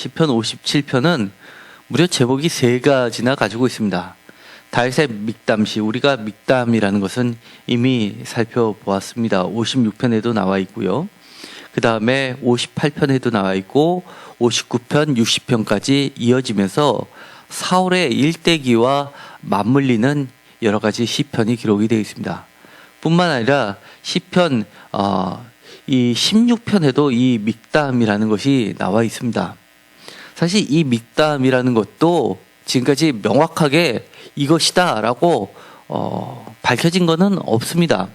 시편 57편은 무려 제목이 3가지나 가지고 있습니다. 다윗의 믹담시, 우리가 믹담이라는 것은 이미 살펴보았습니다. 56편에도 나와 있고요. 그 다음에 58편에도 나와 있고 59편, 60편까지 이어지면서 사울의 일대기와 맞물리는 여러 가지 시편이 기록이 되어 있습니다. 뿐만 아니라 시편 이 16편에도 이 믹담이라는 것이 나와 있습니다. 사실 이 믹담이라는 것도 지금까지 명확하게 이것이다 라고 밝혀진 것은 없습니다.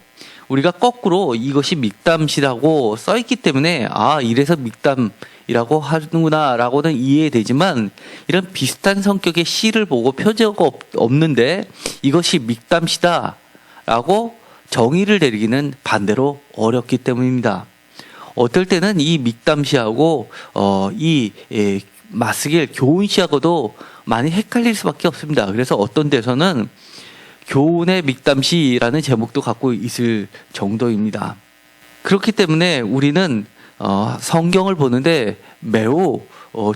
우리가 거꾸로 이것이 믹담시라고 써있기 때문에 이래서 믹담이라고 하는구나 라고는 이해되지만, 이런 비슷한 성격의 시를 보고 표제가 없는데 이것이 믹담시다 라고 정의를 내리기는 반대로 어렵기 때문입니다. 어떨 때는 이 믹담시하고 맞쓰길 교훈시하고도 많이 헷갈릴 수밖에 없습니다. 그래서 어떤 데서는 교훈의 믹담시라는 제목도 갖고 있을 정도입니다. 그렇기 때문에 우리는 성경을 보는데 매우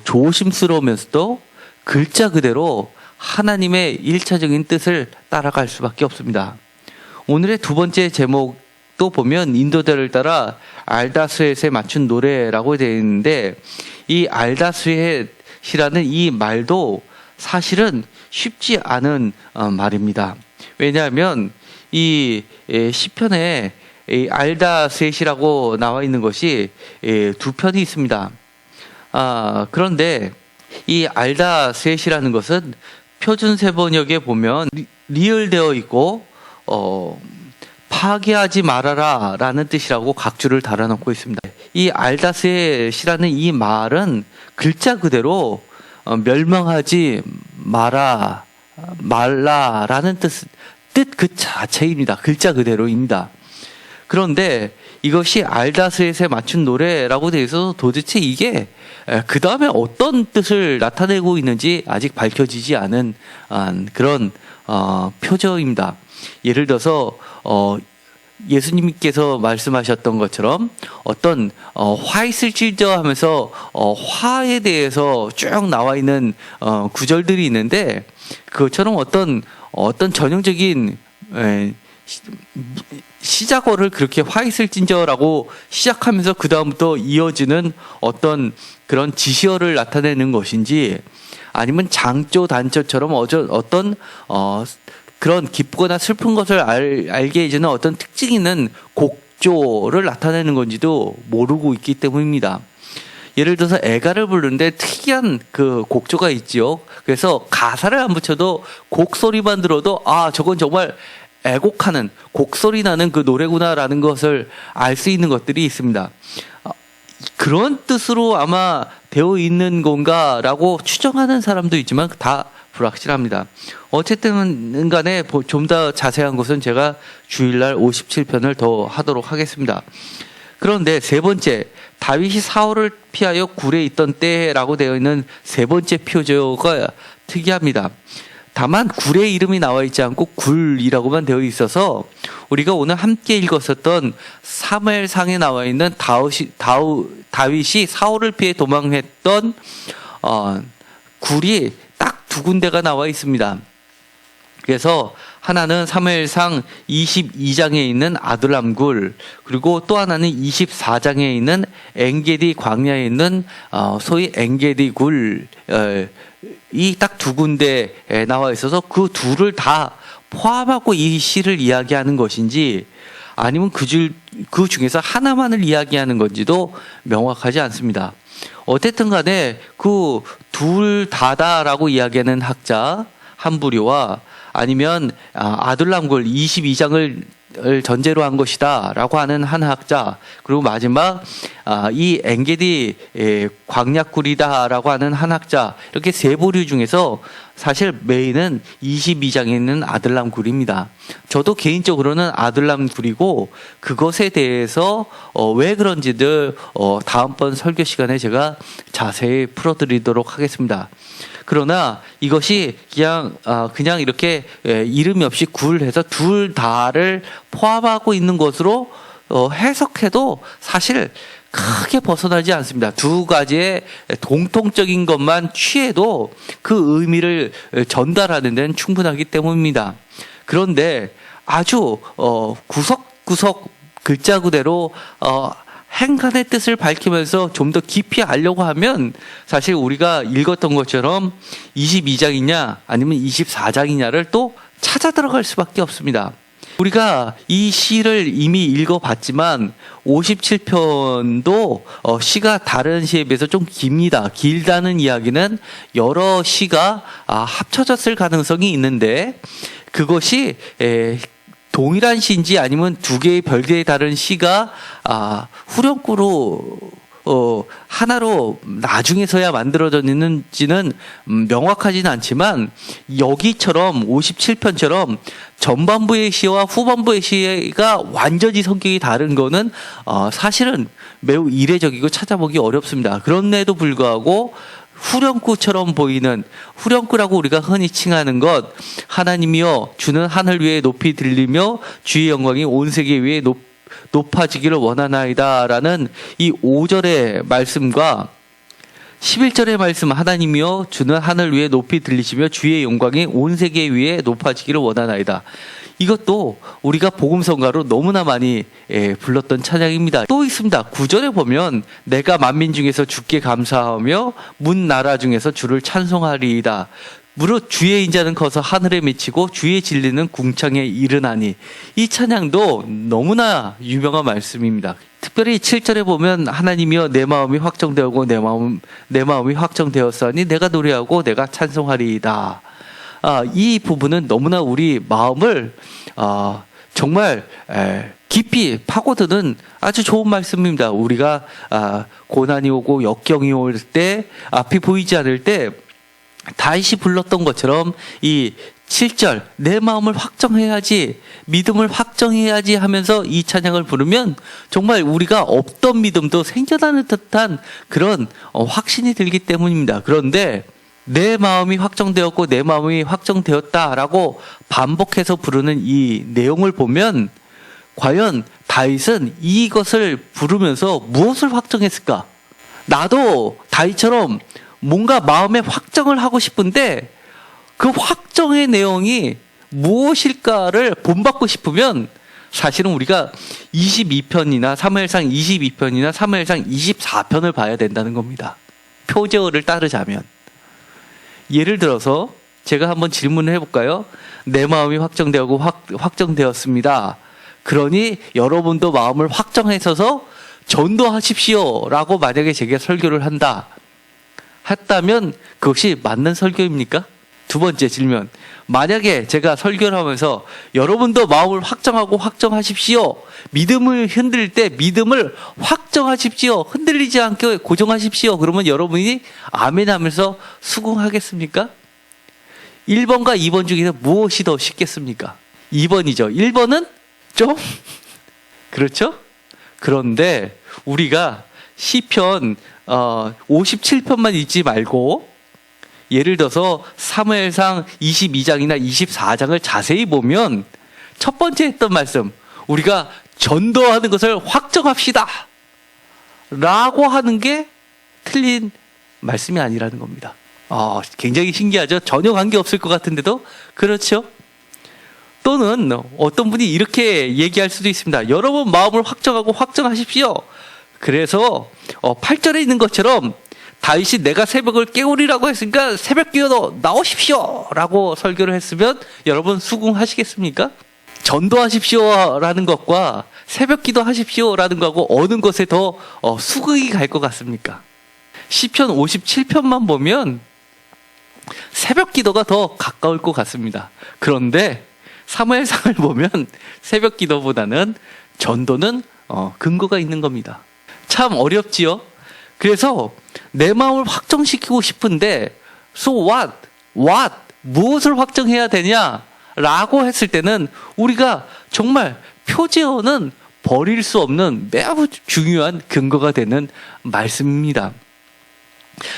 조심스러우면서도 글자 그대로 하나님의 일차적인 뜻을 따라갈 수밖에 없습니다. 오늘의 두 번째 제목도 보면 인도대를 따라 알다스햇에 맞춘 노래라고 되어 있는데, 이 알다스햇이라는 이 말도 사실은 쉽지 않은 말입니다. 왜냐하면 이 시편에 알다스햇이라고 나와 있는 것이 두 편이 있습니다. 그런데 이 알다스햇이라는 것은 표준세 번역에 보면 리을되어 있고 파괴하지 말아라 라는 뜻이라고 각주를 달아놓고 있습니다. 이 알다스햇이라는 이 말은 글자 그대로 멸망하지 말라라는 뜻 그 자체입니다. 글자 그대로입니다. 그런데 이것이 알다스햇에 맞춘 노래라고 되어 있어서 도대체 이게 그 다음에 어떤 뜻을 나타내고 있는지 아직 밝혀지지 않은 그런 표저입니다. 예를 들어서 예수님께서 말씀하셨던 것처럼 어떤 화 있을지어다 하면서 화에 대해서 쭉 나와 있는 구절들이 있는데, 그것처럼 어떤 전형적인 시작어를 그렇게 화 있을진저라고 시작하면서 그 다음부터 이어지는 어떤 그런 지시어를 나타내는 것인지, 아니면 장조 단조처럼 어떤 그런 기쁘거나 슬픈 것을 알게 해주는 어떤 특징 있는 곡조를 나타내는 건지도 모르고 있기 때문입니다. 예를 들어서 애가를 부르는데 특이한 그 곡조가 있지요. 그래서 가사를 안 붙여도 곡소리만 들어도 저건 정말 애곡하는 곡소리 나는 그 노래구나라는 것을 알 수 있는 것들이 있습니다. 그런 뜻으로 아마 되어 있는 건가라고 추정하는 사람도 있지만 다 불확실합니다. 어쨌든 간에 좀 더 자세한 것은 제가 주일날 57편을 더 하도록 하겠습니다. 그런데 세 번째, 다윗이 사울을 피하여 굴에 있던 때라고 되어 있는 세 번째 표저가 특이합니다. 다만 굴의 이름이 나와 있지 않고 굴이라고만 되어 있어서 우리가 오늘 함께 읽었었던 사무엘상에 나와 있는 다윗이 사울을 피해 도망했던 굴이 딱 두 군데가 나와 있습니다. 그래서 하나는 사무엘상 22장에 있는 아둘람 굴, 그리고 또 하나는 24장에 있는 엔게디 광야에 있는 소위 엔게디 굴이 딱 두 군데에 나와 있어서 그 둘을 다 포함하고 이 시를 이야기하는 것인지, 아니면 그 중에서 하나만을 이야기하는 건지도 명확하지 않습니다. 어쨌든 간에 그 둘 다다라고 이야기하는 학자 한 부류와, 아니면 아둘람굴 22장을 전제로 한 것이다 라고 하는 한 학자, 그리고 마지막 이 엔게디 광약굴이다 라고 하는 한 학자, 이렇게 세 부류 중에서 사실 메인은 22장에 있는 아둘람굴입니다. 저도 개인적으로는 아둘람굴이고, 그것에 대해서 왜 그런지들 다음번 설교 시간에 제가 자세히 풀어드리도록 하겠습니다. 그러나 이것이 그냥 이렇게 이름이 없이 굴해서 둘 다를 포함하고 있는 것으로 해석해도 사실 크게 벗어나지 않습니다. 두 가지의 공통적인 것만 취해도 그 의미를 전달하는 데는 충분하기 때문입니다. 그런데 아주 구석구석 글자 그대로 행간의 뜻을 밝히면서 좀 더 깊이 알려고 하면 사실 우리가 읽었던 것처럼 22장이냐 아니면 24장이냐를 또 찾아 들어갈 수밖에 없습니다. 우리가 이 시를 이미 읽어봤지만 57편도 시가 다른 시에 비해서 좀 깁니다. 길다는 이야기는 여러 시가 합쳐졌을 가능성이 있는데 그것이 동일한 시인지 아니면 두 개의 별개의 다른 시가 후렴구로 하나로 나중에서야 만들어졌는지는 명확하지는 않지만 여기처럼 57편처럼 전반부의 시와 후반부의 시가 완전히 성격이 다른 거는 사실은 매우 이례적이고 찾아보기 어렵습니다. 그런데도 불구하고 후렴구처럼 보이는 후렴구라고 우리가 흔히 칭하는 것 하나님이여 주는 하늘 위에 높이 들리며 주의 영광이 온 세계 위에 높아지기를 원하나이다 라는 이 5절의 말씀과 11절의 말씀 하나님이여 주는 하늘 위에 높이 들리시며 주의 영광이 온 세계 위에 높아지기를 원하나이다. 이것도 우리가 복음성가로 너무나 많이 불렀던 찬양입니다. 또 있습니다. 9절에 보면 내가 만민 중에서 주께 감사하며 문 나라 중에서 주를 찬송하리이다. 무릇 주의 인자는 커서 하늘에 미치고 주의 진리는 궁창에 이르나니. 이 찬양도 너무나 유명한 말씀입니다. 특별히 7절에 보면 하나님이여 내 마음이 확정되었고 내 마음이 확정되었사니 내가 노래하고 내가 찬송하리이다. 이 부분은 너무나 우리 마음을 정말 깊이 파고드는 아주 좋은 말씀입니다. 우리가 고난이 오고 역경이 올 때 앞이 보이지 않을 때 다윗이 불렀던 것처럼 이 7절 내 마음을 확정해야지 믿음을 확정해야지 하면서 이 찬양을 부르면 정말 우리가 없던 믿음도 생겨나는 듯한 그런 확신이 들기 때문입니다. 그런데 내 마음이 확정되었고 내 마음이 확정되었다라고 반복해서 부르는 이 내용을 보면 과연 다윗은 이것을 부르면서 무엇을 확정했을까? 나도 다윗처럼 뭔가 마음에 확정을 하고 싶은데 그 확정의 내용이 무엇일까를 본받고 싶으면 사실은 우리가 22편이나 사무엘상 22편이나 사무엘상 24편을 봐야 된다는 겁니다. 표제어를 따르자면. 예를 들어서 제가 한번 질문을 해볼까요? 내 마음이 확정되고 확정되었습니다. 그러니 여러분도 마음을 확정하셔서 전도하십시오 라고 만약에 제게 설교를 했다면 그것이 맞는 설교입니까? 두 번째 질문. 만약에 제가 설교를 하면서 여러분도 마음을 확정하고 확정하십시오. 믿음을 흔들 때 믿음을 확정하십시오. 흔들리지 않게 고정하십시오. 그러면 여러분이 아멘 하면서 수긍하겠습니까? 1번과 2번 중에서 무엇이 더 쉽겠습니까? 2번이죠. 1번은 좀 그렇죠? 그런데 우리가 시편 57편만 읽지 말고 예를 들어서 사무엘상 22장이나 24장을 자세히 보면 첫 번째 했던 말씀 우리가 전도하는 것을 확정합시다 라고 하는 게 틀린 말씀이 아니라는 겁니다. 굉장히 신기하죠? 전혀 관계없을 것 같은데도 그렇죠? 또는 어떤 분이 이렇게 얘기할 수도 있습니다. 여러분 마음을 확정하고 확정하십시오. 그래서 8절에 있는 것처럼 다윗이 내가 새벽을 깨우리라고 했으니까 새벽 기도 나오십시오 라고 설교를 했으면 여러분 수긍하시겠습니까? 전도하십시오라는 것과 새벽 기도 하십시오라는 거하고 어느 것에 더 수긍이 갈 것 같습니까? 시편 57편만 보면 새벽 기도가 더 가까울 것 같습니다. 그런데 사무엘상을 보면 새벽 기도보다는 전도는 근거가 있는 겁니다. 참 어렵지요? 그래서 내 마음을 확정시키고 싶은데 so what? 무엇을 확정해야 되냐? 라고 했을 때는 우리가 정말 표제어는 버릴 수 없는 매우 중요한 근거가 되는 말씀입니다.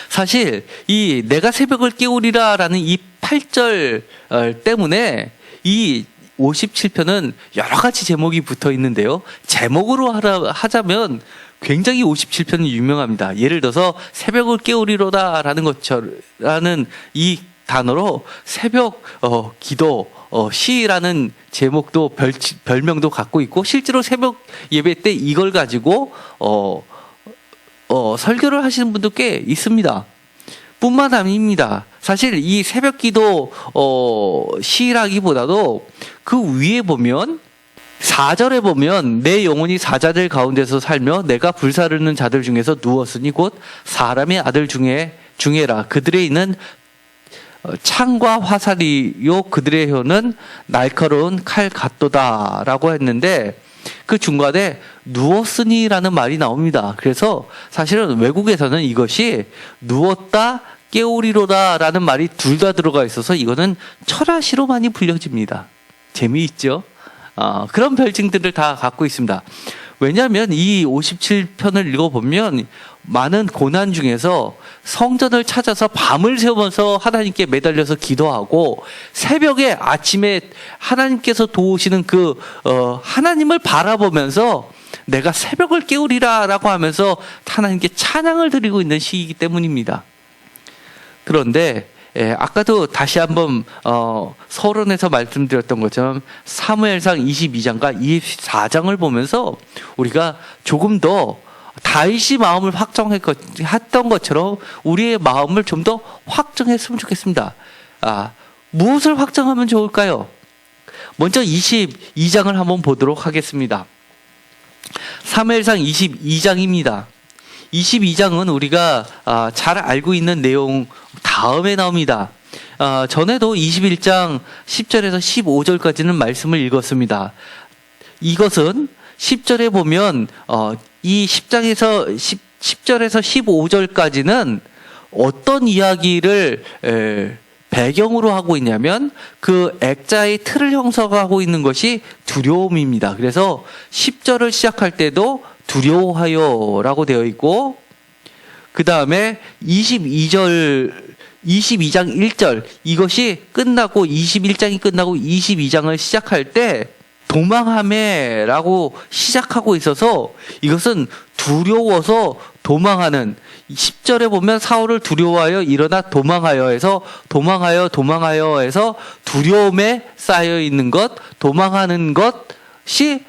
사실 이 내가 새벽을 깨우리라 라는 이 8절 때문에 이 57편은 여러 가지 제목이 붙어 있는데요. 제목으로 하자면 굉장히 57편이 유명합니다. 예를 들어서 새벽을 깨우리로다라는 것처라는 이 단어로 새벽 기도 시라는 제목도 별명도 갖고 있고 실제로 새벽 예배 때 이걸 가지고 설교를 하시는 분도 꽤 있습니다. 뿐만 아닙니다. 사실 이 새벽 기도 시라기보다도 그 위에 보면 4절에 보면 내 영혼이 사자들 가운데서 살며 내가 불사르는 자들 중에서 누웠으니 곧 사람의 아들 중에라. 그들에 있는 창과 화살이요 그들의 혀는 날카로운 칼 같도다라고 했는데 그 중간에 누웠으니라는 말이 나옵니다. 그래서 사실은 외국에서는 이것이 누웠다 깨우리로다라는 말이 둘 다 들어가 있어서 이거는 철야시로 많이 불려집니다. 재미있죠? 그런 별칭들을 다 갖고 있습니다. 왜냐하면 이 57편을 읽어보면 많은 고난 중에서 성전을 찾아서 밤을 새우면서 하나님께 매달려서 기도하고 새벽에 아침에 하나님께서 도우시는 그 하나님을 바라보면서 내가 새벽을 깨우리라 라고 하면서 하나님께 찬양을 드리고 있는 시이기 때문입니다. 그런데 아까도 다시 한번 서론에서 말씀드렸던 것처럼 사무엘상 22장과 24장을 보면서 우리가 조금 더 다윗이 마음을 확정했던 것처럼 우리의 마음을 좀 더 확정했으면 좋겠습니다. 무엇을 확정하면 좋을까요? 먼저 22장을 한번 보도록 하겠습니다. 사무엘상 22장입니다. 22장은 우리가 잘 알고 있는 내용 다음에 나옵니다. 전에도 21장 10절에서 15절까지는 말씀을 읽었습니다. 이것은 10절에 보면 이 10장에서 10절에서 15절까지는 어떤 이야기를 배경으로 하고 있냐면 그 액자의 틀을 형성하고 있는 것이 두려움입니다. 그래서 10절을 시작할 때도 두려워하여라고 되어 있고 그 다음에 22장 1절 이것이 끝나고 21장이 끝나고 22장을 시작할 때 도망하매라고 시작하고 있어서 이것은 두려워서 도망하는 10절에 보면 사울을 두려워하여 일어나 도망하여 해서 도망하여 해서 두려움에 쌓여 있는 것 도망하는 것이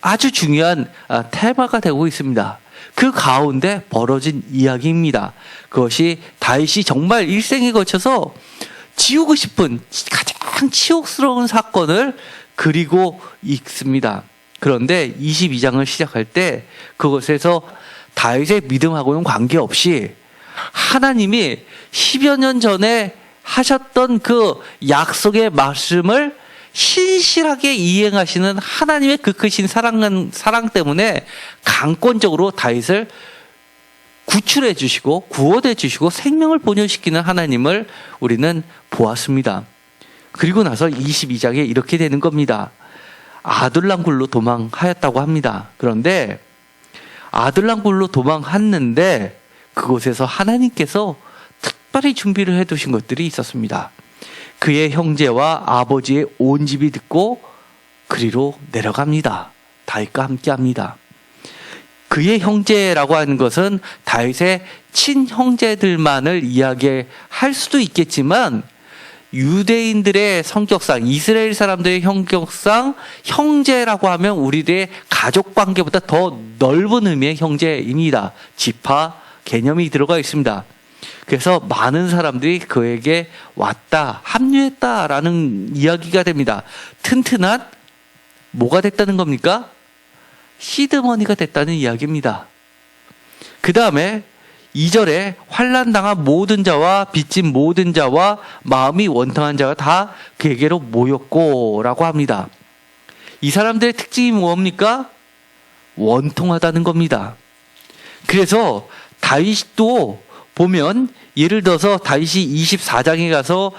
아주 중요한 테마가 되고 있습니다. 그 가운데 벌어진 이야기입니다. 그것이 다윗이 정말 일생에 거쳐서 지우고 싶은 가장 치욕스러운 사건을 그리고 있습니다. 그런데 22장을 시작할 때 그것에서 다윗의 믿음하고는 관계없이 하나님이 10여 년 전에 하셨던 그 약속의 말씀을 신실하게 이행하시는 하나님의 그 크신 사랑 때문에 강권적으로 다윗을 구출해 주시고 구원해 주시고 생명을 번영시키는 하나님을 우리는 보았습니다. 그리고 나서 22장에 이렇게 되는 겁니다. 아둘람 굴로 도망하였다고 합니다. 그런데 아둘람 굴로 도망했는데 그곳에서 하나님께서 특별히 준비를 해 두신 것들이 있었습니다. 그의 형제와 아버지의 온 집이 듣고 그리로 내려갑니다. 다윗과 함께합니다. 그의 형제라고 하는 것은 다윗의 친형제들만을 이야기할 수도 있겠지만 유대인들의 성격상 이스라엘 사람들의 성격상 형제라고 하면 우리들의 가족관계보다 더 넓은 의미의 형제입니다. 지파 개념이 들어가 있습니다. 그래서 많은 사람들이 그에게 왔다, 합류했다라는 이야기가 됩니다. 튼튼한 뭐가 됐다는 겁니까? 시드머니가 됐다는 이야기입니다. 그 다음에 2절에 환난당한 모든 자와 빚진 모든 자와 마음이 원통한 자가 다 그에게로 모였고 라고 합니다. 이 사람들의 특징이 뭡니까? 원통하다는 겁니다. 그래서 다윗도 보면 예를 들어서 다윗이 24장에 가서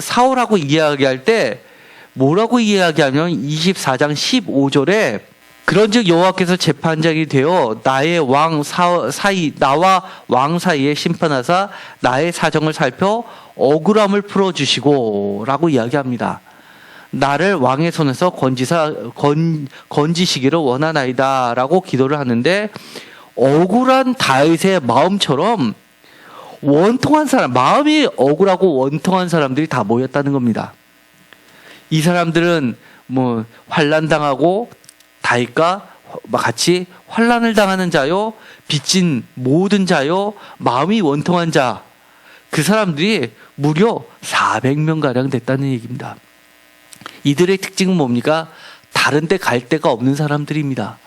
사울하고 이야기할 때 뭐라고 이야기하면 24장 15절에 그런즉 여호와께서 재판장이 되어 나와 왕 사이에 심판하사 나의 사정을 살펴 억울함을 풀어주시고 라고 이야기합니다. 나를 왕의 손에서 건지시기를 원하나이다라고 기도를 하는데, 억울한 다윗의 마음처럼 원통한 사람, 마음이 억울하고 원통한 사람들이 다 모였다는 겁니다. 이 사람들은 뭐 환난 당하고 다윗과 같이 환난을 당하는 자요, 빚진 모든 자요, 마음이 원통한 자, 그 사람들이 무려 400명 가량 됐다는 얘기입니다. 이들의 특징은 뭡니까? 다른 데 갈 데가 없는 사람들입니다.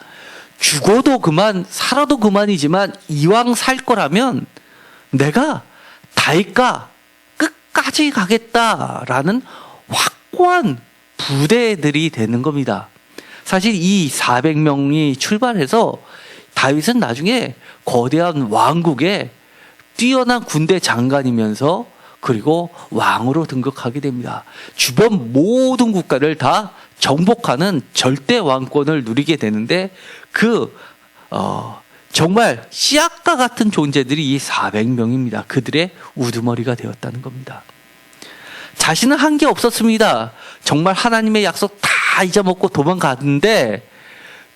죽어도 그만, 살아도 그만이지만 이왕 살 거라면 내가 다윗과 끝까지 가겠다라는 확고한 부대들이 되는 겁니다. 사실 이 400명이 출발해서 다윗은 나중에 거대한 왕국의 뛰어난 군대 장관이면서 그리고 왕으로 등극하게 됩니다. 주변 모든 국가를 다 정복하는 절대 왕권을 누리게 되는데, 정말 씨앗과 같은 존재들이 이 400명입니다. 그들의 우두머리가 되었다는 겁니다. 자신은 한 게 없었습니다. 정말 하나님의 약속 다 잊어먹고 도망갔는데,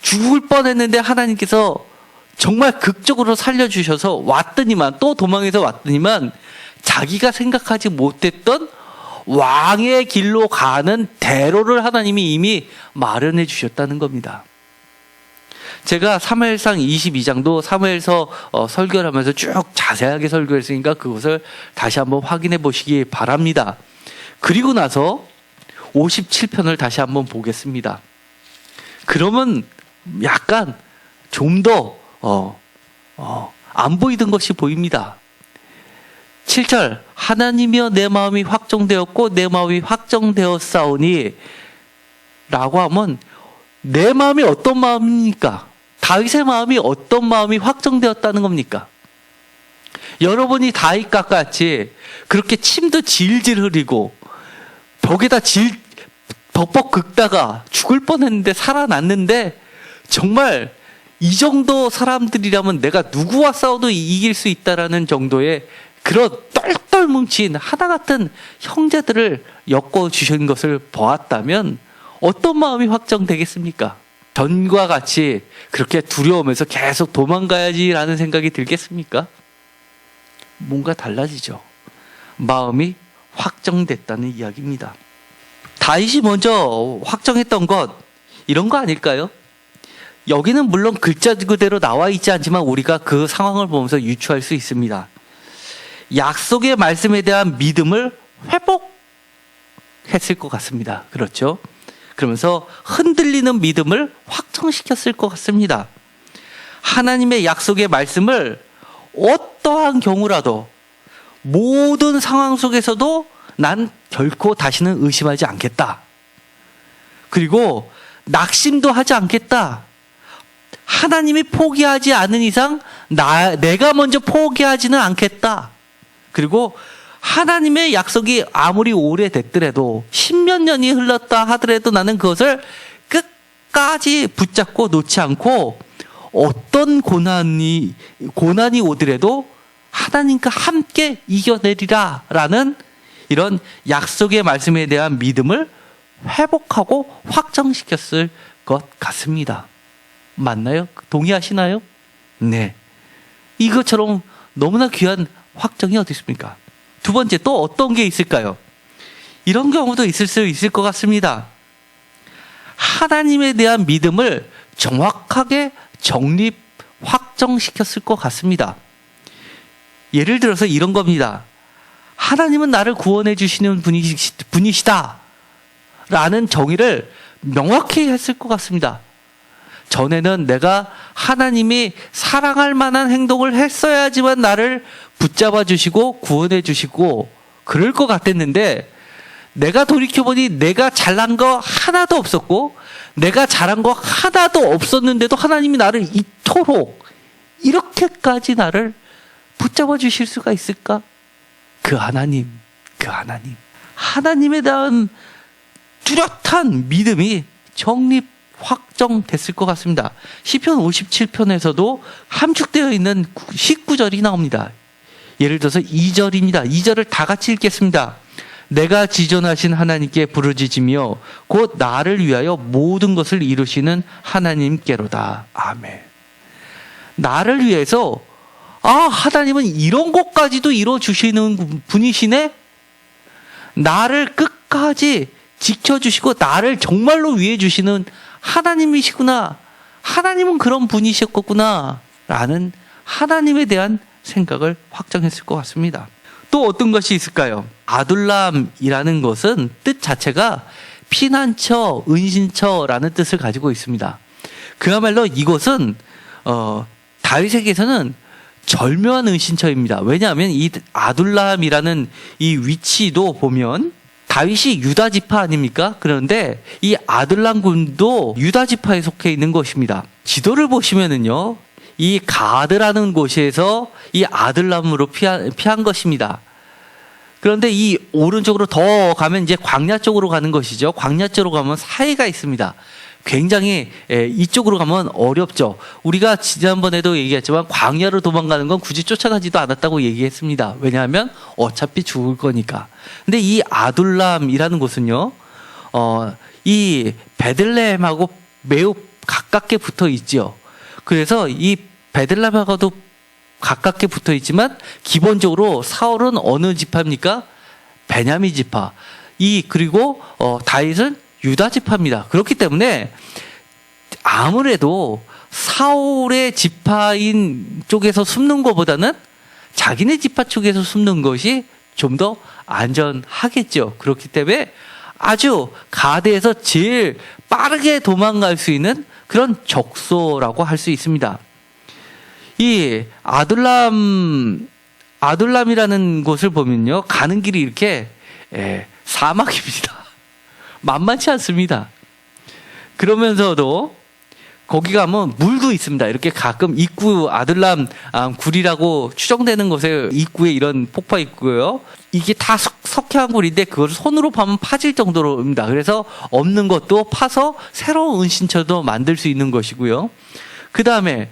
죽을 뻔했는데 하나님께서 정말 극적으로 살려주셔서 왔더니만, 또 도망해서 왔더니만 자기가 생각하지 못했던 왕의 길로 가는 대로를 하나님이 이미 마련해 주셨다는 겁니다. 제가 사무엘상 22장도 사무엘서 설교를 하면서 쭉 자세하게 설교했으니까 그것을 다시 한번 확인해 보시기 바랍니다. 그리고 나서 57편을 다시 한번 보겠습니다. 그러면 약간 좀 더 안 보이던 것이 보입니다. 7절, 하나님이여 내 마음이 확정되었고 내 마음이 확정되었사오니 라고 하면, 내 마음이 어떤 마음입니까? 다윗의 마음이 어떤 마음이 확정되었다는 겁니까? 여러분이 다윗과 같이 그렇게 침도 질질 흐리고 벽에다 벅벅 긁다가 죽을 뻔했는데 살아났는데, 정말 이 정도 사람들이라면 내가 누구와 싸워도 이길 수 있다라는 정도의 그런 똘똘 뭉친 하나 같은 형제들을 엮어주신 것을 보았다면 어떤 마음이 확정되겠습니까? 전과 같이 그렇게 두려우면서 계속 도망가야지라는 생각이 들겠습니까? 뭔가 달라지죠. 마음이 확정됐다는 이야기입니다. 다윗이 먼저 확정했던 것, 이런 거 아닐까요? 여기는 물론 글자 그대로 나와 있지 않지만 우리가 그 상황을 보면서 유추할 수 있습니다. 약속의 말씀에 대한 믿음을 회복했을 것 같습니다. 그렇죠? 그러면서 흔들리는 믿음을 확정시켰을 것 같습니다. 하나님의 약속의 말씀을 어떠한 경우라도, 모든 상황 속에서도 난 결코 다시는 의심하지 않겠다. 그리고 낙심도 하지 않겠다. 하나님이 포기하지 않은 이상 내가 먼저 포기하지는 않겠다. 그리고 하나님의 약속이 아무리 오래됐더라도 10몇 년이 흘렀다 하더라도 나는 그것을 끝까지 붙잡고 놓지 않고, 어떤 고난이 오더라도 하나님과 함께 이겨내리라 라는 이런 약속의 말씀에 대한 믿음을 회복하고 확정시켰을 것 같습니다. 맞나요? 동의하시나요? 네. 이것처럼 너무나 귀한 확정이 어디 있습니까? 두 번째, 또 어떤 게 있을까요? 이런 경우도 있을 수 있을 것 같습니다. 하나님에 대한 믿음을 정확하게 확정시켰을 것 같습니다. 예를 들어서 이런 겁니다. 하나님은 나를 구원해 주시는 분이시다 라는 정의를 명확히 했을 것 같습니다. 전에는 내가 하나님이 사랑할 만한 행동을 했어야지만 나를 붙잡아 주시고 구원해 주시고 그럴 것 같았는데, 내가 돌이켜보니 내가 잘난 거 하나도 없었고 내가 잘한 거 하나도 없었는데도 하나님이 나를 이토록 이렇게까지 나를 붙잡아 주실 수가 있을까? 그 하나님, 하나님에 대한 뚜렷한 믿음이 확정됐을 것 같습니다. 시편 57편에서도 함축되어 있는 19절이 나옵니다. 예를 들어서 2절입니다. 2절을 다 같이 읽겠습니다. 내가 지존하신 하나님께 부르짖으며 곧 나를 위하여 모든 것을 이루시는 하나님께로다. 아멘. 나를 위해서 하나님은 이런 것까지도 이루어주시는 분이시네? 나를 끝까지 지켜주시고 나를 정말로 위해 주시는 하나님이시구나. 하나님은 그런 분이셨겠구나. 라는 하나님에 대한 생각을 확정했을 것 같습니다. 또 어떤 것이 있을까요? 아둘람이라는 것은 뜻 자체가 피난처, 은신처라는 뜻을 가지고 있습니다. 그야말로 이것은 다윗에게서는 절묘한 은신처입니다. 왜냐하면 이 아둘람이라는 이 위치도 보면 다윗이 유다 지파 아닙니까? 그런데 이 아둘람 군도 유다 지파에 속해 있는 것입니다. 지도를 보시면은요, 이 가드라는 곳에서 이 아둘람으로 피한 것입니다. 그런데 이 오른쪽으로 더 가면 이제 광야 쪽으로 가는 것이죠. 광야 쪽으로 가면 사해가 있습니다. 굉장히 이쪽으로 가면 어렵죠. 우리가 지난번에도 얘기했지만 광야로 도망가는 건 굳이 쫓아가지도 않았다고 얘기했습니다. 왜냐하면 어차피 죽을 거니까. 근데 이 아둘람이라는 곳은요, 이 베들레헴하고 매우 가깝게 붙어 있지요. 그래서 이 베들레헴하고도 가깝게 붙어 있지만 기본적으로 사울은 어느 지파입니까? 베냐민 지파. 그리고 다윗은 유다 지파입니다. 그렇기 때문에 아무래도 사울의 지파인 쪽에서 숨는 것보다는 자기네 지파 쪽에서 숨는 것이 좀 더 안전하겠죠. 그렇기 때문에 아주 가드에서 제일 빠르게 도망갈 수 있는 그런 적소라고 할 수 있습니다. 이 아둘람이라는 곳을 보면요, 가는 길이 이렇게 사막입니다. 만만치 않습니다. 그러면서도 거기 가면 물도 있습니다. 이렇게 가끔 입구, 아둘람 굴이라고 추정되는 곳에 입구에 이런 폭파 있고요. 이게 다 석회한 굴인데 그걸 손으로 파면 파질 정도로입니다. 그래서 없는 것도 파서 새로운 은신처도 만들 수 있는 것이고요. 그 다음에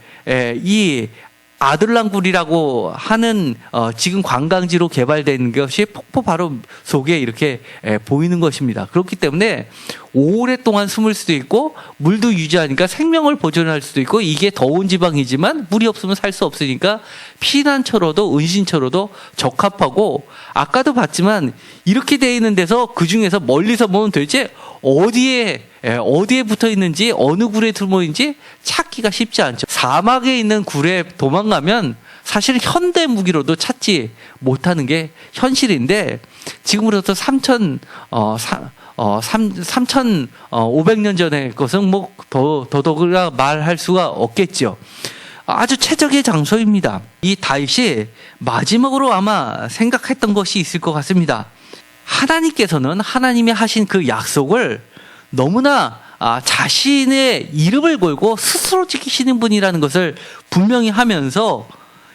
이 아둘람굴이라고 하는 지금 관광지로 개발된 것이 폭포 바로 속에 이렇게 보이는 것입니다. 그렇기 때문에 오랫동안 숨을 수도 있고 물도 유지하니까 생명을 보존할 수도 있고, 이게 더운 지방이지만 물이 없으면 살 수 없으니까 피난처로도 은신처로도 적합하고, 아까도 봤지만 이렇게 돼 있는 데서 그 중에서 멀리서 보면 도대체 어디에 붙어 있는지, 어느 굴에 숨어 있는지 찾기가 쉽지 않죠. 사막에 있는 굴에 도망가면 사실 현대 무기로도 찾지 못하는 게 현실인데, 지금으로부터 3,500년 전의 것은 뭐 더더구나 말할 수가 없겠죠. 아주 최적의 장소입니다. 이 다윗이 마지막으로 아마 생각했던 것이 있을 것 같습니다. 하나님께서는 하나님이 하신 그 약속을 너무나 자신의 이름을 걸고 스스로 지키시는 분이라는 것을 분명히 하면서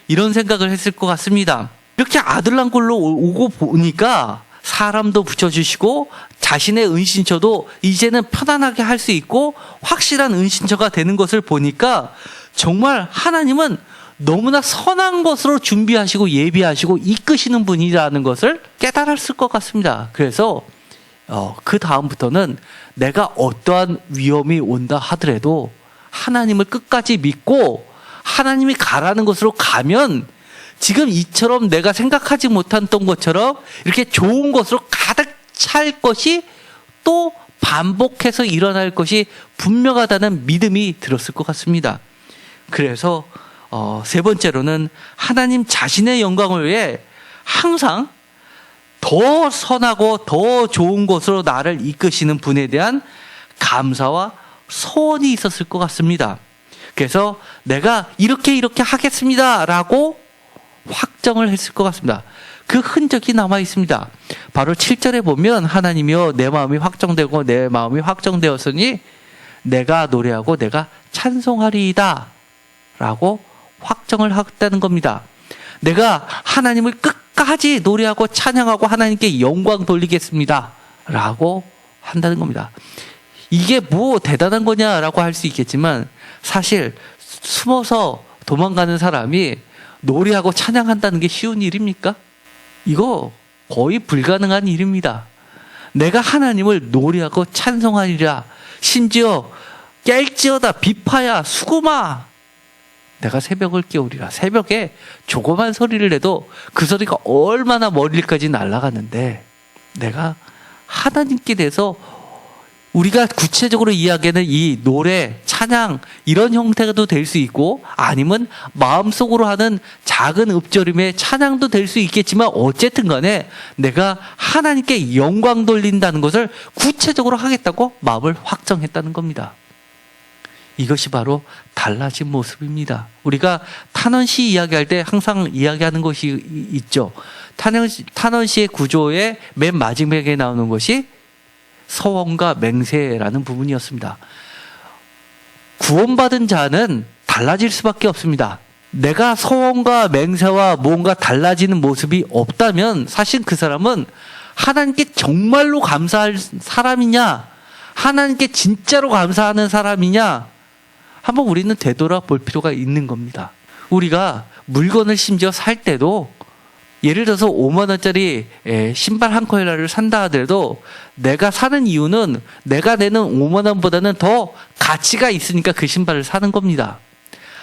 이런 생각을 했을 것 같습니다. 이렇게 아둘람굴로 오고 보니까 사람도 붙여주시고 자신의 은신처도 이제는 편안하게 할 수 있고 확실한 은신처가 되는 것을 보니까 정말 하나님은 너무나 선한 것으로 준비하시고 예비하시고 이끄시는 분이라는 것을 깨달았을 것 같습니다. 그래서 그 다음부터는 내가 어떠한 위험이 온다 하더라도 하나님을 끝까지 믿고 하나님이 가라는 것으로 가면 지금 이처럼 내가 생각하지 못했던 것처럼 이렇게 좋은 것으로 가득 찰 것이 또 반복해서 일어날 것이 분명하다는 믿음이 들었을 것 같습니다. 그래서 세 번째로는 하나님 자신의 영광을 위해 항상 더 선하고 더 좋은 곳으로 나를 이끄시는 분에 대한 감사와 소원이 있었을 것 같습니다. 그래서 내가 이렇게 하겠습니다라고 확정을 했을 것 같습니다. 그 흔적이 남아 있습니다. 바로 7절에 보면 하나님이여 내 마음이 확정되고 내 마음이 확정되었으니 내가 노래하고 내가 찬송하리이다 라고 확정을 했다는 겁니다. 내가 하나님을 끝까지 노래하고 찬양하고 하나님께 영광 돌리겠습니다 라고 한다는 겁니다. 이게 뭐 대단한 거냐라고 할 수 있겠지만 사실 숨어서 도망가는 사람이 노래하고 찬양한다는 게 쉬운 일입니까? 이거 거의 불가능한 일입니다. 내가 하나님을 노래하고 찬송하리라. 심지어 깰지어다 비파야 수고마. 내가 새벽을 깨우리라. 새벽에 조그만 소리를 내도 그 소리가 얼마나 멀리까지 날아가는데 내가 하나님께 대해서 우리가 구체적으로 이야기하는 이 노래, 찬양 이런 형태도 될 수 있고 아니면 마음속으로 하는 작은 읊조림의 찬양도 될 수 있겠지만 어쨌든 간에 내가 하나님께 영광 돌린다는 것을 구체적으로 하겠다고 마음을 확정했다는 겁니다. 이것이 바로 달라진 모습입니다. 우리가 탄원시 이야기할 때 항상 이야기하는 것이 있죠. 탄원시의 구조의 맨 마지막에 나오는 것이 서원과 맹세라는 부분이었습니다. 구원받은 자는 달라질 수밖에 없습니다. 내가 서원과 맹세와 뭔가 달라지는 모습이 없다면 사실 그 사람은 하나님께 정말로 감사할 사람이냐, 하나님께 진짜로 감사하는 사람이냐, 한번 우리는 되돌아볼 필요가 있는 겁니다. 우리가 물건을 심지어 살 때도 예를 들어서 5만 원짜리 신발 한 컬러를 산다 하더라도 내가 사는 이유는 내가 내는 5만 원보다는 더 가치가 있으니까 그 신발을 사는 겁니다.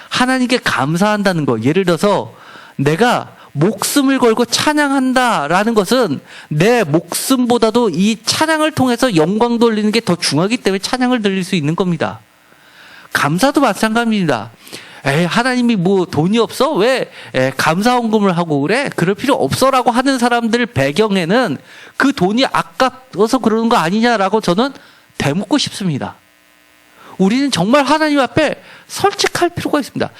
하나님께 감사한다는 거, 예를 들어서 내가 목숨을 걸고 찬양한다라는 것은 내 목숨보다도 이 찬양을 통해서 영광 돌리는 게 더 중요하기 때문에 찬양을 드릴 수 있는 겁니다. 감사도 마찬가지입니다. 하나님이 뭐 돈이 없어? 왜 감사헌금을 하고 그래? 그럴 필요 없어라고 하는 사람들 배경에는 그 돈이 아까워서 그러는 거 아니냐라고 저는 되묻고 싶습니다. 우리는 정말 하나님 앞에 솔직할 필요가 있습니다.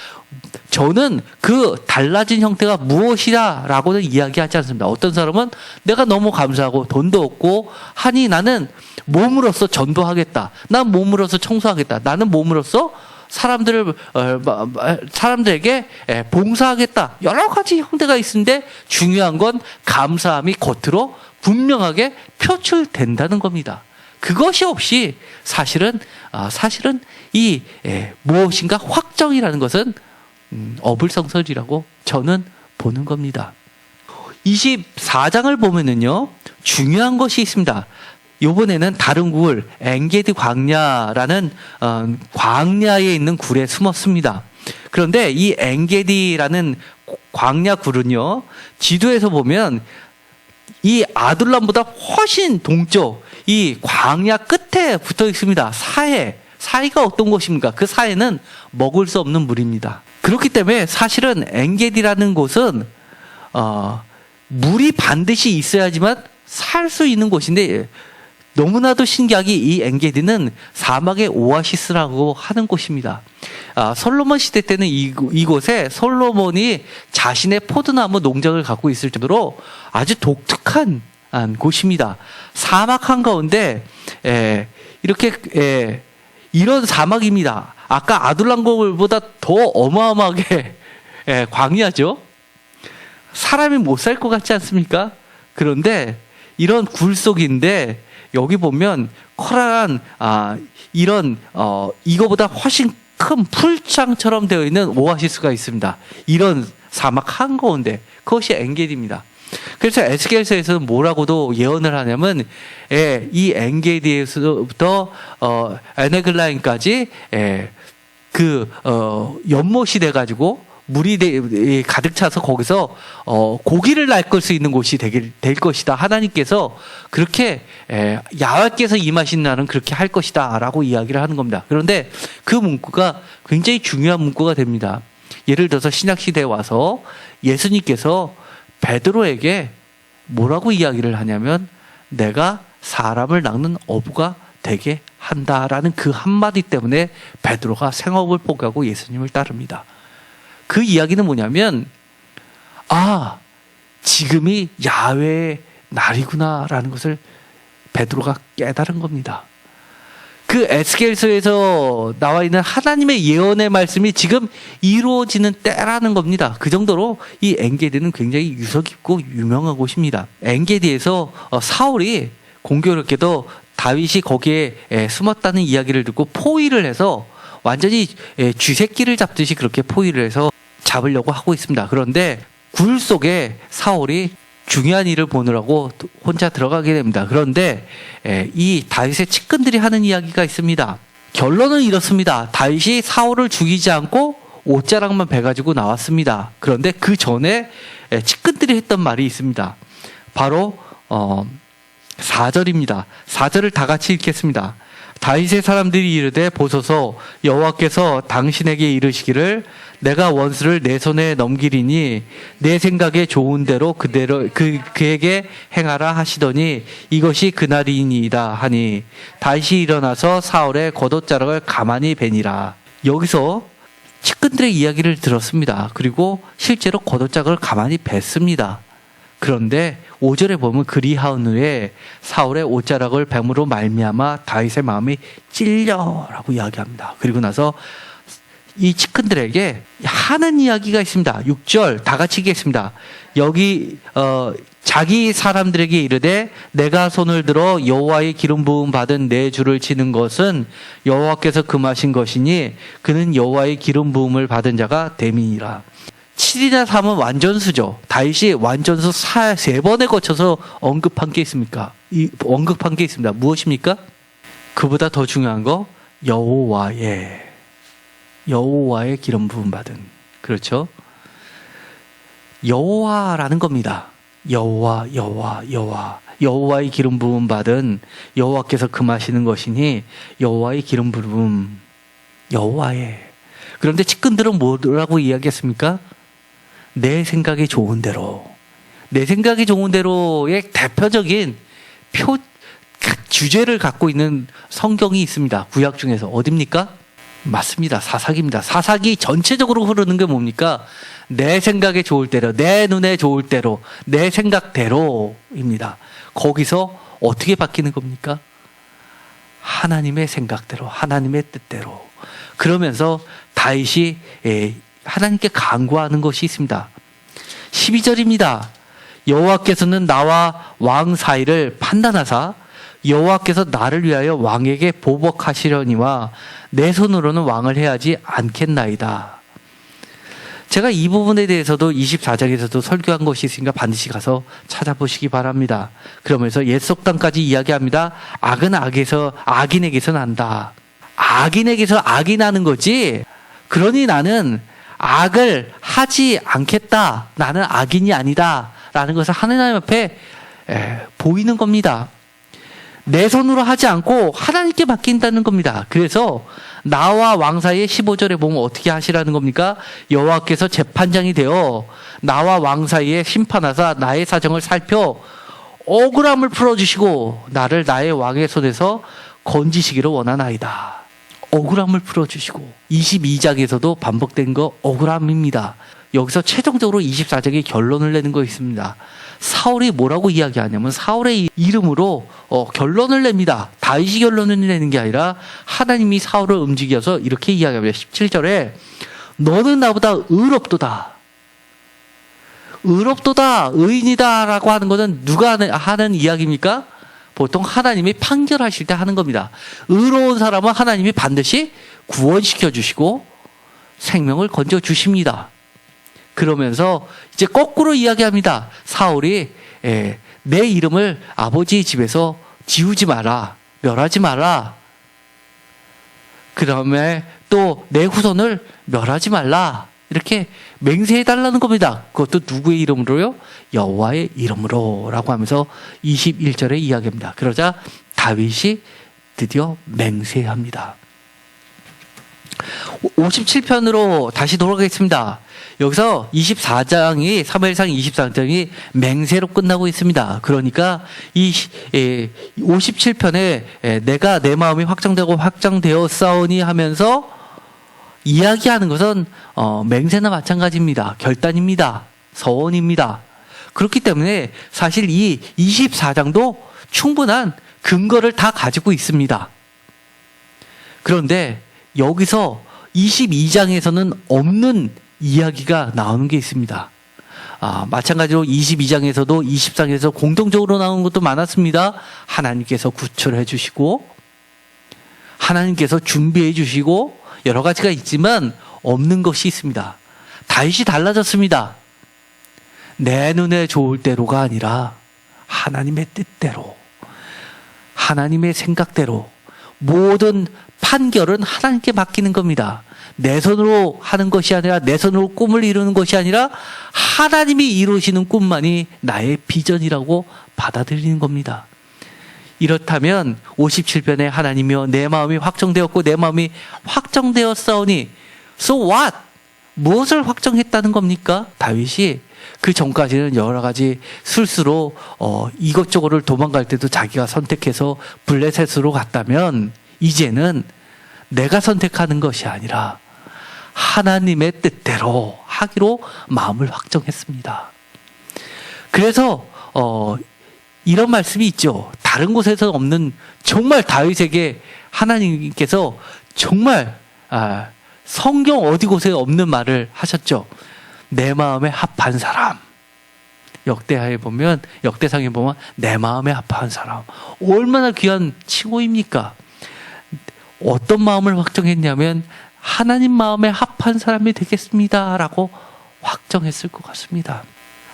저는 그 달라진 형태가 무엇이다라고는 이야기하지 않습니다. 어떤 사람은 내가 너무 감사하고 돈도 없고 하니 나는 몸으로써 전도하겠다. 난 몸으로써 청소하겠다. 나는 몸으로써 사람들에게 봉사하겠다. 여러 가지 형태가 있는데 중요한 건 감사함이 겉으로 분명하게 표출된다는 겁니다. 그것이 없이 사실은 이 무엇인가 확정이라는 것은 어불성설이라고 저는 보는 겁니다. 24장을 보면은요, 중요한 것이 있습니다. 이번에는 다른 굴, 엔게디 광야라는 광야에 있는 굴에 숨었습니다. 그런데 이 엔게디라는 광야 굴은요, 지도에서 보면 이 아둘람보다 훨씬 동쪽, 이 광야 끝에 붙어 있습니다. 사해가 어떤 곳입니까? 그 사해는 먹을 수 없는 물입니다. 그렇기 때문에 사실은 엔게디라는 곳은 물이 반드시 있어야지만 살 수 있는 곳인데 너무나도 신기하게 이 엔게디는 사막의 오아시스라고 하는 곳입니다. 솔로몬 시대 때는 이곳에 솔로몬이 자신의 포도나무 농장을 갖고 있을 정도로 아주 독특한 곳입니다. 사막 한가운데 이렇게 이런 사막입니다. 아까 아둘람굴보다 더 어마어마하게 광야죠. 사람이 못 살 것 같지 않습니까? 그런데 이런 굴 속인데 여기 보면 커다란 이거보다 훨씬 큰 풀장처럼 되어 있는 오아시스가 있습니다. 이런 사막 한가운데 그것이 엔게디입니다. 그래서 에스겔서에서는 뭐라고도 예언을 하냐면 이 엔게디에서부터 에네글라임까지 연못이 돼가지고 물이 가득 차서 거기서 고기를 날 수 있는 곳이 될 것이다. 하나님께서 그렇게 야훼께서 임하신 날은 그렇게 할 것이다 라고 이야기를 하는 겁니다. 그런데 그 문구가 굉장히 중요한 문구가 됩니다. 예를 들어서 신약시대에 와서 예수님께서 베드로에게 뭐라고 이야기를 하냐면 내가 사람을 낚는 어부가 되게 한다라는 그 한마디 때문에 베드로가 생업을 포기하고 예수님을 따릅니다. 그 이야기는 뭐냐면 지금이 야훼의 날이구나라는 것을 베드로가 깨달은 겁니다. 그 에스겔서에서 나와 있는 하나님의 예언의 말씀이 지금 이루어지는 때라는 겁니다. 그 정도로 이 엔게디는 굉장히 유서 깊고 유명한 곳입니다. 엔게디에서 사울이 공교롭게도 다윗이 거기에 숨었다는 이야기를 듣고 포위를 해서 완전히 쥐새끼를 잡듯이 그렇게 포위를 해서 잡으려고 하고 있습니다. 그런데 굴 속에 사울이 중요한 일을 보느라고 혼자 들어가게 됩니다. 그런데 이 다윗의 측근들이 하는 이야기가 있습니다. 결론은 이렇습니다. 다윗이 사울을 죽이지 않고 옷자락만 베가지고 나왔습니다. 그런데 그 전에 측근들이 했던 말이 있습니다. 바로 4절입니다. 4절을 다 같이 읽겠습니다. 다윗의 사람들이 이르되 보소서 여호와께서 당신에게 이르시기를 내가 원수를 내 손에 넘기리니 내 생각에 좋은 대로 그대로 그에게 행하라 하시더니 이것이 그날이니이다 하니 다윗이 일어나서 사울의 겉옷자락을 가만히 베니라. 여기서 측근들의 이야기를 들었습니다. 그리고 실제로 겉옷자락을 가만히 뱄습니다. 그런데 5절에 보면 그리하은 후에 사울의 옷자락을 뱀으로 말미암아 다윗의 마음이 찔려라고 이야기합니다. 그리고 나서 이 측근들에게 하는 이야기가 있습니다. 6절 다 같이 읽겠습니다. 여기 자기 사람들에게 이르되 내가 손을 들어 여호와의 기름 부음 받은 내 주를 치는 것은 여호와께서 금하신 것이니 그는 여호와의 기름 부음을 받은 자가 됨이니라. 7이나 3은 완전수죠. 다윗이 완전수 3번에 거쳐서 언급한 게 있습니까? 언급한 게 있습니다. 무엇입니까? 그보다 더 중요한 거 여호와의 기름 부음 받은. 그렇죠? 여호와라는 겁니다. 여호와의 기름 부음 받은 여호와께서 금하시는 것이니 여호와의 기름 부음 여호와의. 그런데 측근들은 뭐라고 이야기했습니까? 내 생각이 좋은 대로. 내 생각이 좋은 대로의 대표적인 주제를 갖고 있는 성경이 있습니다. 구약 중에서. 어딥니까? 맞습니다. 사사기입니다. 사사기 전체적으로 흐르는 게 뭡니까? 내 생각에 좋을 대로, 내 눈에 좋을 대로, 내 생각대로입니다. 거기서 어떻게 바뀌는 겁니까? 하나님의 생각대로, 하나님의 뜻대로. 그러면서 다윗이 하나님께 간구하는 것이 있습니다. 12절입니다. 여호와께서는 나와 왕 사이를 판단하사 여호와께서 나를 위하여 왕에게 보복하시려니와 내 손으로는 왕을 해하지 않겠나이다. 제가 이 부분에 대해서도 24장에서도 설교한 것이 있으니까 반드시 가서 찾아보시기 바랍니다. 그러면서 옛 속담까지 이야기합니다. 악은 악인에게서 난다. 악인에게서 악이 나는 거지. 그러니 나는 악을 하지 않겠다. 나는 악인이 아니다. 라는 것을 하나님 앞에 보이는 겁니다. 내 손으로 하지 않고 하나님께 맡긴다는 겁니다. 그래서 나와 왕 사이에 15절에 보면 어떻게 하시라는 겁니까? 여호와께서 재판장이 되어 나와 왕 사이에 심판하사 나의 사정을 살펴 억울함을 풀어주시고 나를 나의 왕의 손에서 건지시기를 원하나이다. 억울함을 풀어주시고 22장에서도 반복된 거 억울함입니다. 여기서 최종적으로 24장에 결론을 내는 거 있습니다. 사울이 뭐라고 이야기하냐면 사울의 이름으로 결론을 냅니다. 다윗이 결론을 내는 게 아니라 하나님이 사울을 움직여서 이렇게 이야기합니다. 17절에 너는 나보다 의롭도다. 의롭도다, 의인이다 라고 하는 것은 누가 하는 이야기입니까? 보통 하나님이 판결하실 때 하는 겁니다. 의로운 사람은 하나님이 반드시 구원시켜 주시고 생명을 건져 주십니다. 그러면서 이제 거꾸로 이야기합니다. 사울이 내 이름을 아버지 집에서 지우지 마라, 멸하지 마라. 그 다음에 또 내 후손을 멸하지 말라. 이렇게 맹세해달라는 겁니다. 그것도 누구의 이름으로요? 여호와의 이름으로 라고 하면서 21절에 이야기합니다. 그러자 다윗이 드디어 맹세합니다. 57편으로 다시 돌아가겠습니다. 여기서 24장이 사무엘상 24장이 맹세로 끝나고 있습니다. 그러니까 이 57편에 내가 내 마음이 확장되었사오니 하면서 이야기하는 것은 맹세나 마찬가지입니다. 결단입니다. 서원입니다. 그렇기 때문에 사실 이 24장도 충분한 근거를 다 가지고 있습니다. 그런데 여기서 22장에서는 없는 이야기가 나오는 게 있습니다. 마찬가지로 22장에서도 20장에서 공통적으로 나오는 것도 많았습니다. 하나님께서 구출해 주시고 하나님께서 준비해 주시고 여러 가지가 있지만 없는 것이 있습니다. 다윗이 달라졌습니다. 내 눈에 좋을 대로가 아니라 하나님의 뜻대로, 하나님의 생각대로 모든 판결은 하나님께 맡기는 겁니다. 내 손으로 하는 것이 아니라, 내 손으로 꿈을 이루는 것이 아니라 하나님이 이루시는 꿈만이 나의 비전이라고 받아들이는 겁니다. 이렇다면 57편에 하나님이여 내 마음이 확정되었고 내 마음이 확정되었사오니 So what? 무엇을 확정했다는 겁니까? 다윗이 그 전까지는 여러 가지 술수로 이것저것을 도망갈 때도 자기가 선택해서 블레셋으로 갔다면 이제는 내가 선택하는 것이 아니라 하나님의 뜻대로 하기로 마음을 확정했습니다. 그래서 이런 말씀이 있죠. 다른 곳에서 없는, 정말 다윗에게 하나님께서 정말 성경 어디 곳에 없는 말을 하셨죠. 내 마음에 합한 사람. 역대상에 보면 내 마음에 합한 사람. 얼마나 귀한 칭호입니까? 어떤 마음을 확정했냐면 하나님 마음에 합한 사람이 되겠습니다 라고 확정했을 것 같습니다.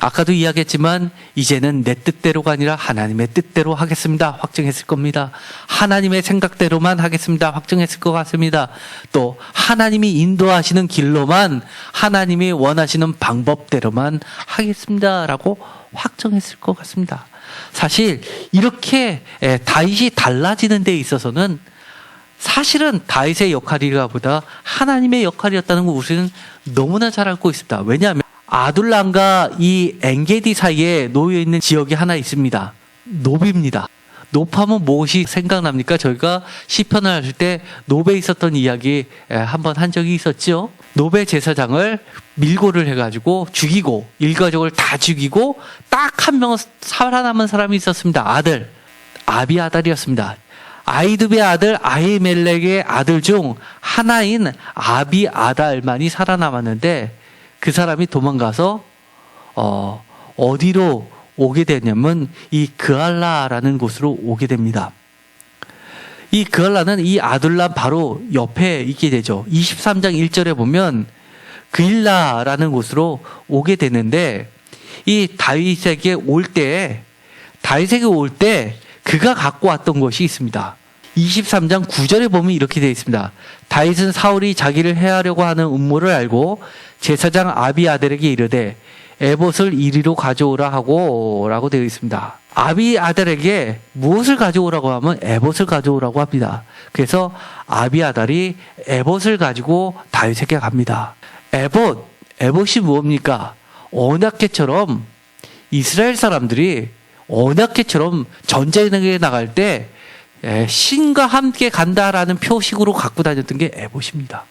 아까도 이야기했지만 이제는 내 뜻대로가 아니라 하나님의 뜻대로 하겠습니다 확정했을 겁니다. 하나님의 생각대로만 하겠습니다 확정했을 것 같습니다. 또 하나님이 인도하시는 길로만, 하나님이 원하시는 방법대로만 하겠습니다 라고 확정했을 것 같습니다. 사실 이렇게 다윗이 달라지는 데 있어서는 사실은 다윗의 역할이라 보다 하나님의 역할이었다는 걸 우리는 너무나 잘 알고 있습니다. 왜냐하면 아둘람과 이 엔게디 사이에 놓여있는 지역이 하나 있습니다. 노비입니다. 노하면 무엇이 생각납니까? 저희가 시편을 할 때 노베에 있었던 이야기 한번 한 적이 있었죠. 노베 제사장을 밀고를 해가지고 죽이고 일가족을 다 죽이고 딱 한 명 살아남은 사람이 있었습니다. 아들 아비아달이었습니다. 아이두베의 아들 아히멜렉의 아들 중 하나인 아비아달만이 살아남았는데 그 사람이 도망가서 어디로 오게 되냐면 이 그알라라는 곳으로 오게 됩니다. 이 그알라는 이 아둘람 바로 옆에 있게 되죠. 23장 1절에 보면 그일라라는 곳으로 오게 되는데 이 다윗에게 올 때 그가 갖고 왔던 것이 있습니다. 23장 9절에 보면 이렇게 되어 있습니다. 다윗은 사울이 자기를 해하려고 하는 음모를 알고 제사장 아비아달에게 이르되 에봇을 이리로 가져오라 하고 라고 되어 있습니다. 아비아달에게 무엇을 가져오라고 하면 에봇을 가져오라고 합니다. 그래서 아비아달이 에봇을 가지고 다윗에게 갑니다. 에봇이 뭡니까? 언약궤처럼 이스라엘 사람들이 언약궤처럼 전쟁에 나갈 때 신과 함께 간다라는 표식으로 갖고 다녔던 게 에봇입니다.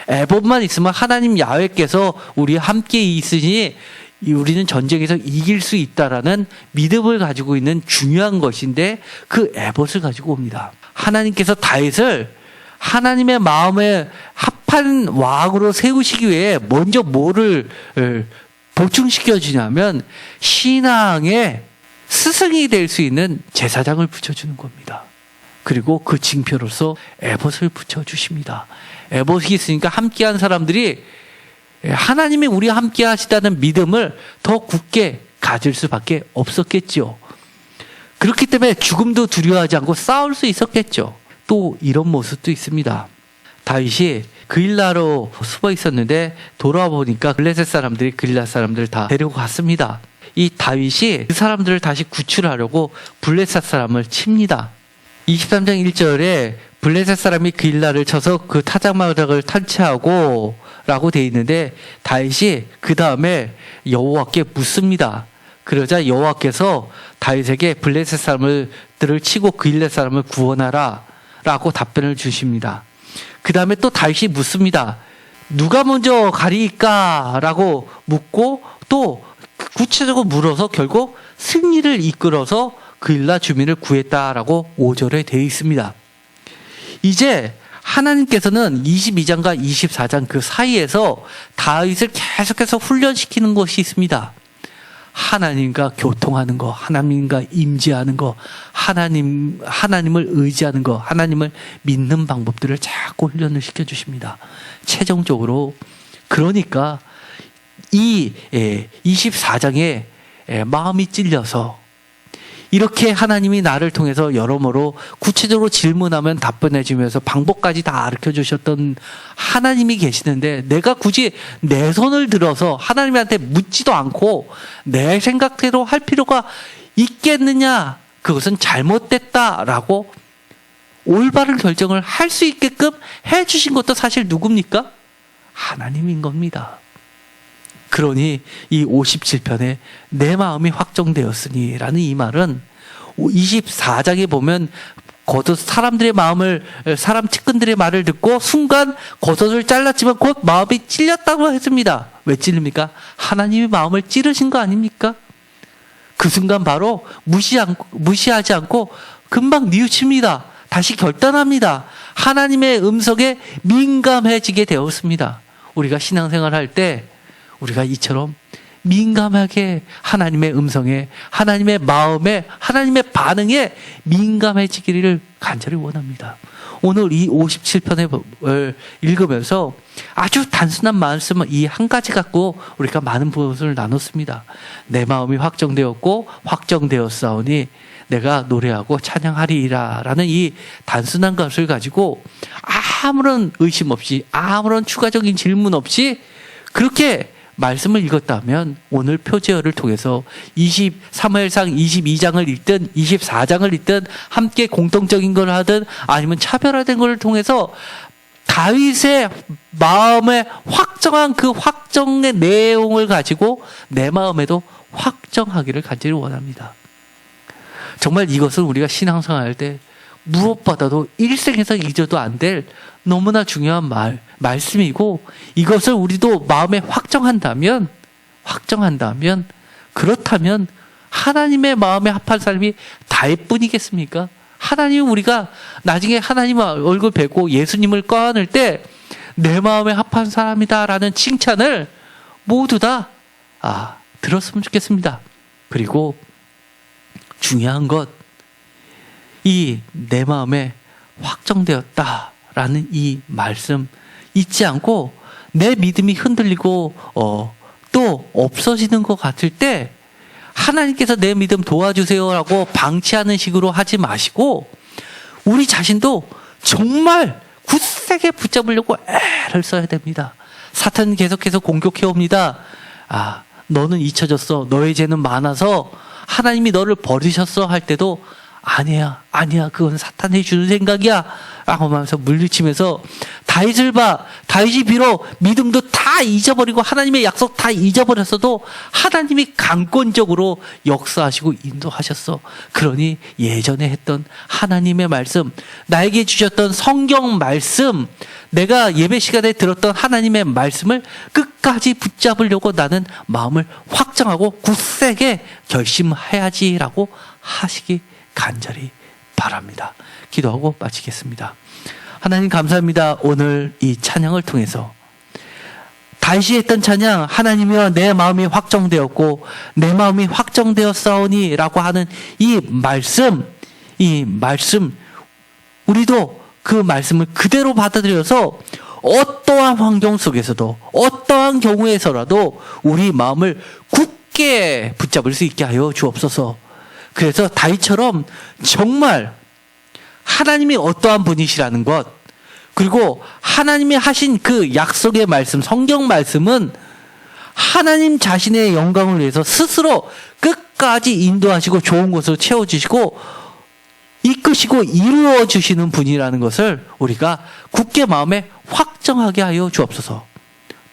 에봇만 있으면 하나님 야훼께서 우리 함께 있으니 우리는 전쟁에서 이길 수 있다라는 믿음을 가지고 있는 중요한 것인데 그 에봇을 가지고 옵니다. 하나님께서 다윗을 하나님의 마음에 합한 왕으로 세우시기 위해 먼저 뭐를 보충시켜 주냐면 신앙의 스승이 될 수 있는 제사장을 붙여주는 겁니다. 그리고 그 징표로서 에봇을 붙여주십니다. 에봇이 있으니까 함께한 사람들이 하나님이 우리와 함께 하시다는 믿음을 더 굳게 가질 수밖에 없었겠죠. 그렇기 때문에 죽음도 두려워하지 않고 싸울 수 있었겠죠. 또 이런 모습도 있습니다. 다윗이 그일라로 숨어 있었는데 돌아와 보니까 블레셋 사람들이 그일라 사람들을 다 데리고 갔습니다. 이 다윗이 그 사람들을 다시 구출하려고 블레셋 사람을 칩니다. 23장 1절에 블레셋 사람이 그일라를 쳐서 그 타작마tak을 탈취하고 라고 되어 있는데 다윗이 그 다음에 여호와께 묻습니다. 그러자 여호와께서 다윗에게 블레셋 사람들을 치고 그일라 사람을 구원하라 라고 답변을 주십니다. 그 다음에 또 다윗이 묻습니다. 누가 먼저 가리까? 라고 묻고 또 구체적으로 물어서 결국 승리를 이끌어서 그일라 주민을 구했다라고 5절에 되어 있습니다. 이제 하나님께서는 22장과 24장 그 사이에서 다윗을 계속해서 훈련시키는 것이 있습니다. 하나님과 교통하는 거, 하나님과 임재하는 거, 하나님을 의지하는 거, 하나님을 믿는 방법들을 자꾸 훈련을 시켜주십니다. 최종적으로 그러니까 이 24장에 마음이 찔려서 이렇게 하나님이 나를 통해서 여러모로 구체적으로 질문하면 답변해 주면서 방법까지 다 가르쳐 주셨던 하나님이 계시는데 내가 굳이 내 손을 들어서 하나님한테 묻지도 않고 내 생각대로 할 필요가 있겠느냐? 그것은 잘못됐다라고 올바른 결정을 할 수 있게끔 해 주신 것도 사실 누굽니까? 하나님인 겁니다. 그러니 이 57편에 내 마음이 확정되었으니 라는 이 말은 24장에 보면 겉옷 사람들의 마음을 사람 측근들의 말을 듣고 순간 겉옷을 잘랐지만 곧 마음이 찔렸다고 했습니다. 왜 찔립니까? 하나님의 마음을 찌르신 거 아닙니까? 그 순간 바로 무시하지 않고 금방 뉘우칩니다. 다시 결단합니다. 하나님의 음성에 민감해지게 되었습니다. 우리가 신앙생활할 때 우리가 이처럼 민감하게 하나님의 음성에, 하나님의 마음에, 하나님의 반응에 민감해지기를 간절히 원합니다. 오늘 이 57편을 읽으면서 아주 단순한 말씀 이 한 가지 갖고 우리가 많은 부분을 나눴습니다. 내 마음이 확정되었고 확정되었사오니 내가 노래하고 찬양하리라 라는 이 단순한 것을 가지고 아무런 의심 없이 아무런 추가적인 질문 없이 그렇게 말씀을 읽었다면 오늘 표제어를 통해서 사무엘상 22장을 읽든 24장을 읽든 함께 공통적인 걸 하든 아니면 차별화된 걸 통해서 다윗의 마음에 확정한 그 확정의 내용을 가지고 내 마음에도 확정하기를 간절히 원합니다. 정말 이것은 우리가 신앙생활 할 때 무엇보다도 일생에서 잊어도 안 될 너무나 중요한 말씀이고 이것을 우리도 마음에 확정한다면 그렇다면 하나님의 마음에 합한 사람이 다일 뿐이겠습니까? 하나님 우리가 나중에 하나님 얼굴 뵙고 예수님을 꺼안을 때 내 마음에 합한 사람이다라는 칭찬을 모두 다 들었으면 좋겠습니다. 그리고 중요한 것 이 내 마음에 확정되었다라는 이 말씀 잊지 않고 내 믿음이 흔들리고 또 없어지는 것 같을 때 하나님께서 내 믿음 도와주세요라고 방치하는 식으로 하지 마시고 우리 자신도 정말 굳세게 붙잡으려고 애를 써야 됩니다. 사탄은 계속해서 공격해 옵니다. 너는 잊혀졌어. 너의 죄는 많아서 하나님이 너를 버리셨어 할 때도 아니야 그건 사탄이 주는 생각이야 라고 하면서 물리치면서 다윗을 봐. 다윗이 비록 믿음도 다 잊어버리고 하나님의 약속 다 잊어버렸어도 하나님이 강권적으로 역사하시고 인도하셨어. 그러니 예전에 했던 하나님의 말씀, 나에게 주셨던 성경 말씀, 내가 예배 시간에 들었던 하나님의 말씀을 끝까지 붙잡으려고 나는 마음을 확정하고 굳세게 결심해야지라고 하시기 간절히 바랍니다. 기도하고 마치겠습니다. 하나님 감사합니다. 오늘 이 찬양을 통해서 다윗이 했던 찬양 하나님이여 내 마음이 확정되었고 내 마음이 확정되었사오니 라고 하는 이 말씀 우리도 그 말씀을 그대로 받아들여서 어떠한 환경 속에서도 어떠한 경우에서라도 우리 마음을 굳게 붙잡을 수 있게 하여 주옵소서. 그래서 다윗처럼 정말 하나님이 어떠한 분이시라는 것 그리고 하나님이 하신 그 약속의 말씀 성경 말씀은 하나님 자신의 영광을 위해서 스스로 끝까지 인도하시고 좋은 곳으로 채워주시고 이끄시고 이루어 주시는 분이라는 것을 우리가 굳게 마음에 확정하게 하여 주옵소서.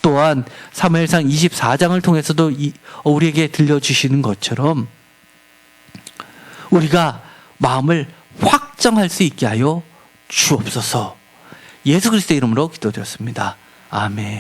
또한 사무엘상 24장을 통해서도 우리에게 들려주시는 것처럼 우리가 마음을 확정할 수 있게 하여 주옵소서. 예수 그리스도의 이름으로 기도드렸습니다. 아멘.